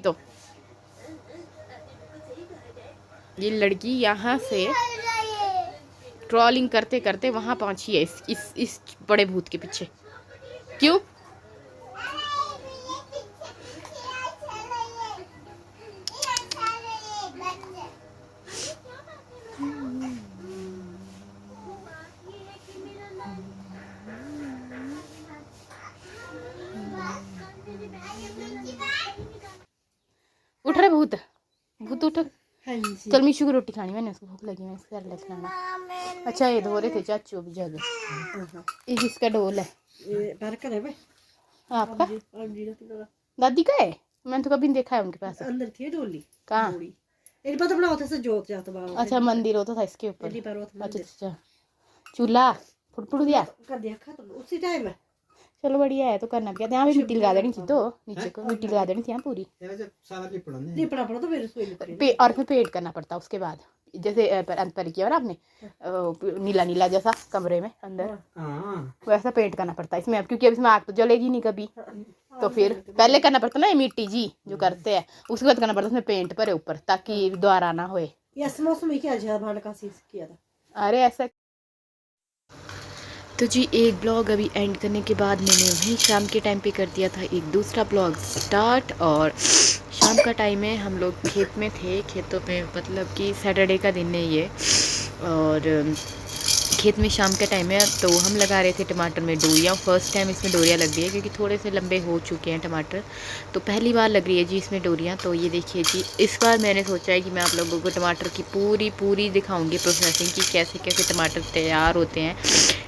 तो ये लड़की यहाँ से ट्रॉलिंग करते करते वहाँ पहुँची है इस बड़े भूत के पीछे। क्यों? उठ रहे भूत, भूत उठ। चल मीशू की रोटी खानी, मैंने उसको भूख लगी, मैं इसका ले खाना। अच्छा ये धो रहे थे चाचू अभी जग। ये किसका डोल है? आपका? दादी का है? मैंने तो कभी नहीं देखा है उनके पास। अंदर थी डोली। कहाँ? अच्छा मंदिर होता था इसके ऊपर। अच्छा चूल्हा फुटफुट दिया कर दिया खत्म उसी टाइम है। चलो बढ़िया है। तो करना क्या था, यहाँ पे मिट्टी लगा देनी थी, तो नीचे को मिट्टी लगा देनी थी यहाँ पूरी। और फिर पेंट करना पड़ता उसके बाद, जैसे अंतर किया ना आपने नीला नीला जैसा कमरे में अंदर, वैसा पेंट करना पड़ता है इसमें अब, क्योंकि अब इसमें आग तो जलेगी नहीं कभी। तो फिर पहले करना पड़ता ना ये मिट्टी जी जो करते हैं, उसके बाद करना पड़ता उसमें पेंट पर ऊपर, ताकि दोबारा ना होए। अरे ऐसा तो जी एक ब्लॉग अभी एंड करने के बाद मैंने वहीं शाम के टाइम पे कर दिया था एक दूसरा ब्लॉग स्टार्ट। और शाम का टाइम है, हम लोग खेत में थे, खेतों में मतलब कि सैटरडे का दिन है ये, और खेत में शाम का टाइम है। तो हम लगा रहे थे टमाटर में डोरियाँ। फर्स्ट टाइम इसमें डोरियाँ लग रही है क्योंकि थोड़े से लंबे हो चुके हैं टमाटर, तो पहली बार लग रही है जी इसमें डोरियाँ। तो ये देखिए जी, इस बार मैंने सोचा है कि मैं आप लोगों को टमाटर की पूरी दिखाऊंगी प्रोसेसिंग की, कैसे कैसे टमाटर तैयार होते हैं।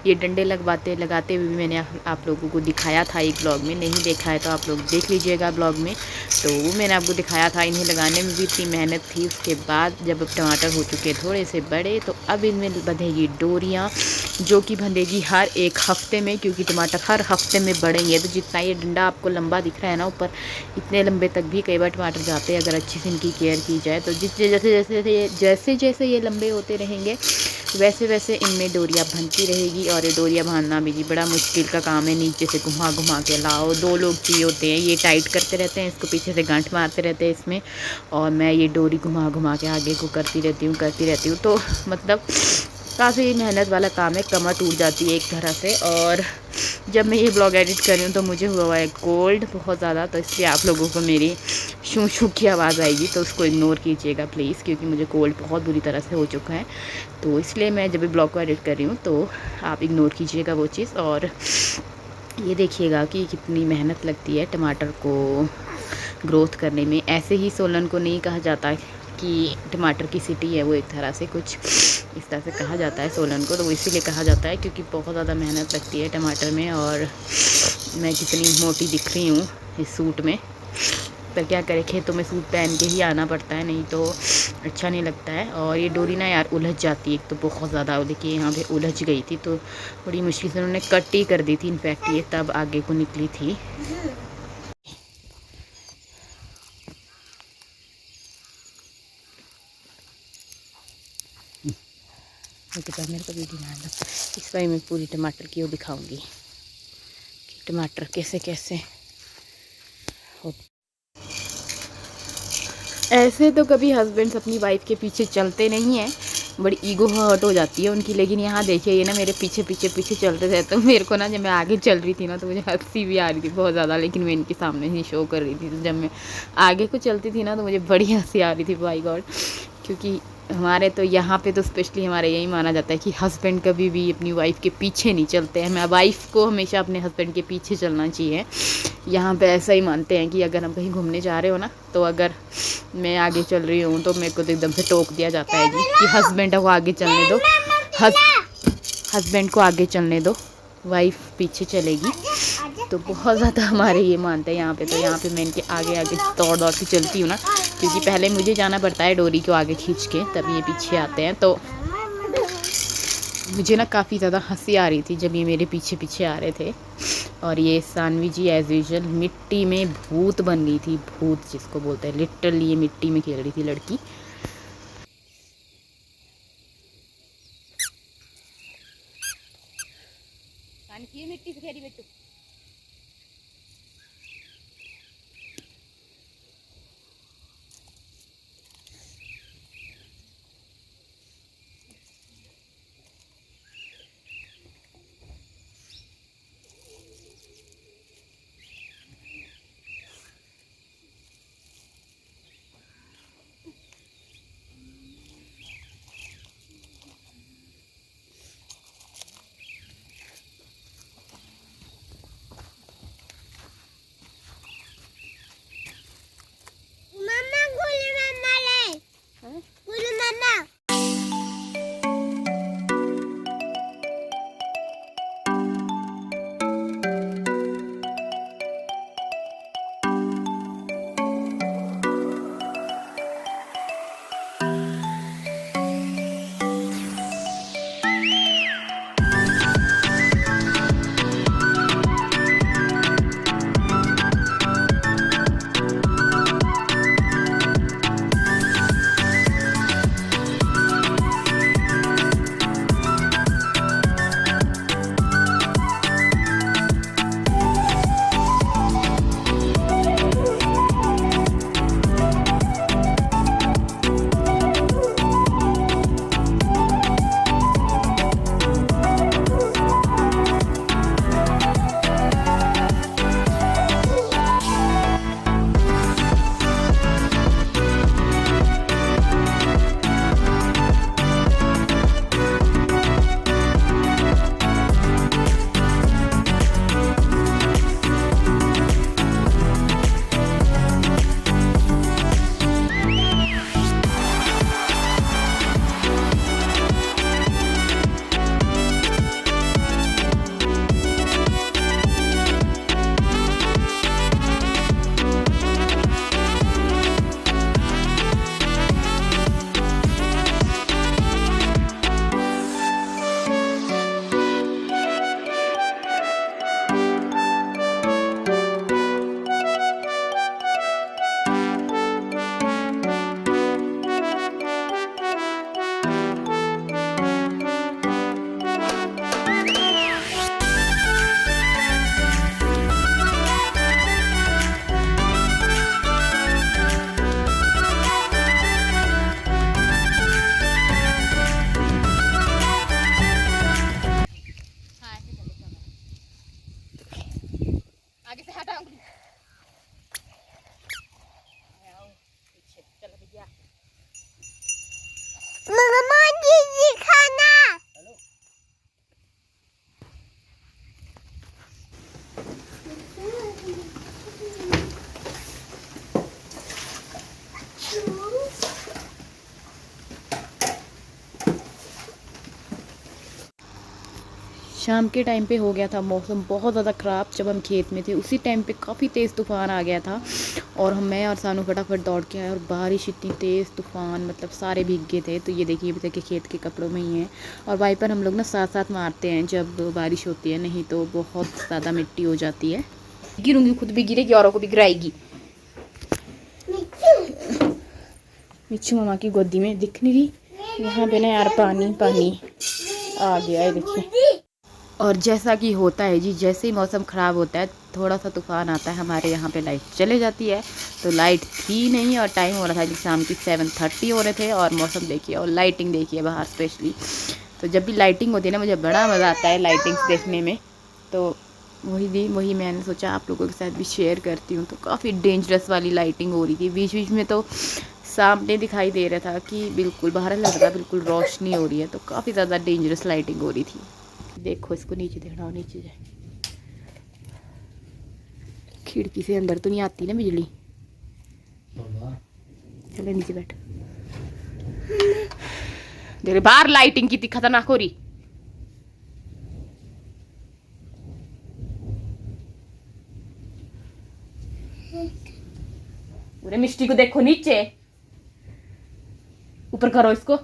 ये डंडे लगाते हुए भी मैंने आप लोगों को दिखाया था एक ब्लॉग में, नहीं देखा है तो आप लोग देख लीजिएगा ब्लॉग में। तो वो मैंने आपको दिखाया था, इन्हें लगाने में भी इतनी मेहनत थी। उसके बाद जब टमाटर हो चुके थोड़े से बड़े, तो अब इनमें बंधेगी डोरियाँ, जो कि बंधेगी हर एक हफ्ते में, क्योंकि टमाटर हर हफ्ते में बढ़ेंगे। तो जितना ये डंडा आपको लंबा दिख रहा है ना ऊपर, इतने लंबे तक भी कई बार टमाटर जाते हैं अगर अच्छे से इनकी केयर की जाए। तो जैसे जैसे ये लंबे होते रहेंगे वैसे वैसे इनमें डोरियाँ बनती रहेगी। और ये डोरियाँ बांधना भी जी बड़ा मुश्किल का काम है, नीचे से घुमा घुमा के लाओ, 2 लोग चाहिए होते हैं, ये टाइट करते रहते हैं इसको, पीछे से गांठ मारते रहते हैं इसमें, और मैं ये डोरी घुमा घुमा के आगे को करती रहती हूँ। तो मतलब काफ़ी मेहनत वाला काम है, कमर टूट जाती है एक तरह से। और जब मैं ये ब्लॉग एडिट कर रही हूँ तो मुझे हुआ है कोल्ड बहुत ज़्यादा, तो इसलिए आप लोगों को मेरी शू शू की आवाज़ आएगी, तो उसको इग्नोर कीजिएगा प्लीज़, क्योंकि मुझे कोल्ड बहुत बुरी तरह से हो चुका है। तो इसलिए मैं जब भी ब्लॉग को एडिट कर रही हूँ तो आप इग्नोर कीजिएगा वो चीज़। और ये देखिएगा कि कितनी मेहनत लगती है टमाटर को ग्रोथ करने में। ऐसे ही सोलन को नहीं कहा जाता कि टमाटर की सिटी है वो, एक तरह से कुछ इस तरह से कहा जाता है सोलन को, तो वो इसीलिए कहा जाता है क्योंकि बहुत ज़्यादा मेहनत लगती है टमाटर में। और मैं कितनी मोटी दिख रही हूँ इस सूट में, पर क्या करें, खेतों में सूट पहन के ही आना पड़ता है, नहीं तो अच्छा नहीं लगता है। और ये डोरी ना यार उलझ जाती है एक तो बहुत ज़्यादा, देखिए यहाँ पे उलझ गई थी, तो बड़ी मुश्किल से उन्होंने कट ही कर दी थी इनफैक्ट ये, तब आगे को निकली थी। मेरे को वीडियो बना दो, इस बार मैं पूरी टमाटर की वो दिखाऊंगी कि टमाटर कैसे कैसे हो। ऐसे तो कभी हस्बैंड्स अपनी वाइफ के पीछे चलते नहीं हैं, बड़ी ईगो हर्ट हो जाती है उनकी। लेकिन यहाँ देखिए ये ना मेरे पीछे पीछे पीछे चलते थे, तो मेरे को ना जब मैं आगे चल रही थी ना तो मुझे हंसी भी आ रही थी बहुत ज़्यादा, लेकिन मैं इनके सामने ही शो कर रही थी। तो जब मैं आगे को चलती थी ना तो मुझे बड़ी हंसी आ रही थी बाई गॉड, क्योंकि हमारे तो यहाँ पे तो स्पेशली हमारे यही माना जाता है कि हस्बैंड कभी भी अपनी वाइफ के पीछे नहीं चलते हैं। मैं वाइफ को हमेशा अपने हस्बैंड के पीछे चलना चाहिए। यहाँ पे ऐसा ही मानते हैं कि अगर हम कहीं घूमने जा रहे हो ना, तो अगर मैं आगे चल रही हूँ तो मेरे को तो एकदम से टोक दिया जाता है जी कि हस्बैंड को आगे चलने दो, हस्बैंड को आगे चलने दो, वाइफ पीछे चलेगी। तो बहुत ज़्यादा हमारे ये मानते हैं यहाँ पे। तो यहाँ पे मैं इनके आगे आगे दौड़ दौड़ के चलती हूँ ना, क्योंकि पहले मुझे जाना पड़ता है डोरी को आगे खींच के, तब ये पीछे आते हैं। तो मुझे ना काफ़ी ज़्यादा हंसी आ रही थी जब ये मेरे पीछे पीछे आ रहे थे। और ये सानवी जी एज यूजल मिट्टी में भूत बन गई थी, भूत जिसको बोलते हैं, लिटरली ये मिट्टी में खेल रही थी लड़की। मिट्टी से खेली बेटू। शाम के टाइम पे हो गया था मौसम बहुत ज़्यादा ख़राब। जब हम खेत में थे उसी टाइम पे काफ़ी तेज़ तूफ़ान आ गया था और मैं और सानू फटाफट दौड़ के आए और बारिश इतनी तेज़ तूफ़ान, मतलब सारे भीग गए थे। तो ये देखिए अभी तक के खेत के कपड़ों में ही है। और वाइपर हम लोग ना साथ साथ मारते हैं जब बारिश होती है, नहीं तो बहुत ज़्यादा मिट्टी हो जाती है। गिरूंगी, खुद भी गिरेगी, औरों को भी गिराएगी। मिच्छू मामा की गोदी में दिख नहीं रही। यहाँ पे ना यार पानी पानी आ गया है, देखिए। और जैसा कि होता है जी, जैसे ही मौसम ख़राब होता है थोड़ा सा तूफ़ान आता है हमारे यहाँ पे लाइट चले जाती है। तो लाइट थी नहीं और टाइम हो रहा था जी शाम की 7:30 हो रहे थे। और मौसम देखिए और लाइटिंग देखिए बाहर स्पेशली। तो जब भी लाइटिंग होती है ना मुझे बड़ा मज़ा आता है लाइटिंग्स देखने में। तो वही मैंने सोचा आप लोगों के साथ भी शेयर करती हूँ। तो काफ़ी डेंजरस वाली लाइटिंग हो रही थी बीच बीच में, तो सामने दिखाई दे रहा था कि बिल्कुल बाहर लग रहा, बिल्कुल रोशनी हो रही है। तो काफ़ी ज़्यादा डेंजरस लाइटिंग हो रही थी। देखो इसको नीचे दिखना, नीचे जाए, खिड़की से अंदर तो नहीं आती ना बिजली। चले नीचे बैठ, देख बाहर लाइटिंग कितनी खतरनाक हो रही। पूरे मिष्टी को देखो नीचे, ऊपर करो इसको।